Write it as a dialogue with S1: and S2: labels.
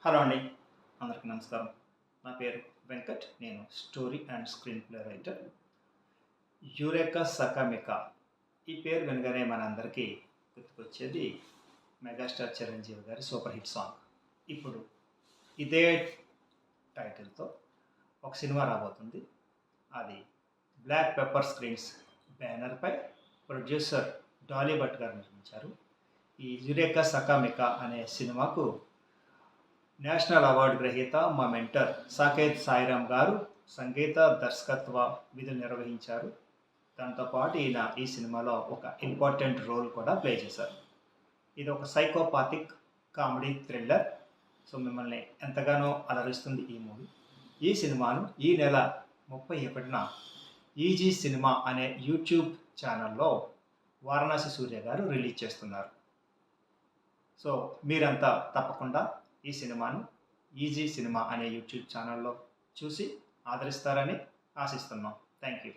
S1: Hello అండి. అందరికీ నమస్కారం. నా పేరు వెంకట్. నేను story and screenplay writer. 'Eureka Sakamika' ఈ పేరు వినగానే మనందరికీ గుర్తుకొచ్చేది మెగాస్టార్ చిరంజీవి గారి సూపర్ హిట్ సాంగ్. ఇప్పుడు ఇదే టైటిల్‌తో ఒక సినిమా రాబోతుంది. అది బ్లాక్ పెప్పర్ స్క్రీన్స్ బ్యానర్‌పై ప్రొడ్యూసర్ డాలీ భట్ గారు నిర్మించారు. ఈ 'యురేకా సకామికా' అనే సినిమాకు నేషనల్ అవార్డు గ్రహీత మా మెంటర్ సాకేత్ సాయిరామ్ గారు సంగీత దర్శకత్వ విధులు నిర్వహించారు. దాంతోపాటు ఈయన ఈ సినిమాలో ఒక ఇంపార్టెంట్ రోల్ కూడా ప్లే చేశారు. ఇది ఒక సైకోపాథిక్ కామెడీ థ్రిల్లర్. సో మిమ్మల్ని ఎంతగానో అలరిస్తుంది ఈ మూవీ. ఈ సినిమాను ఈ నెల 31న ఈజీ సినిమా అనే యూట్యూబ్ ఛానల్లో వారణాసి సూర్య గారు రిలీజ్ చేస్తున్నారు. సో మీరంతా తప్పకుండా ఈ సినిమాను ఈజీ సినిమా అనే యూట్యూబ్ ఛానల్లో చూసి ఆదరిస్తారని ఆశిస్తున్నాం. Thank you.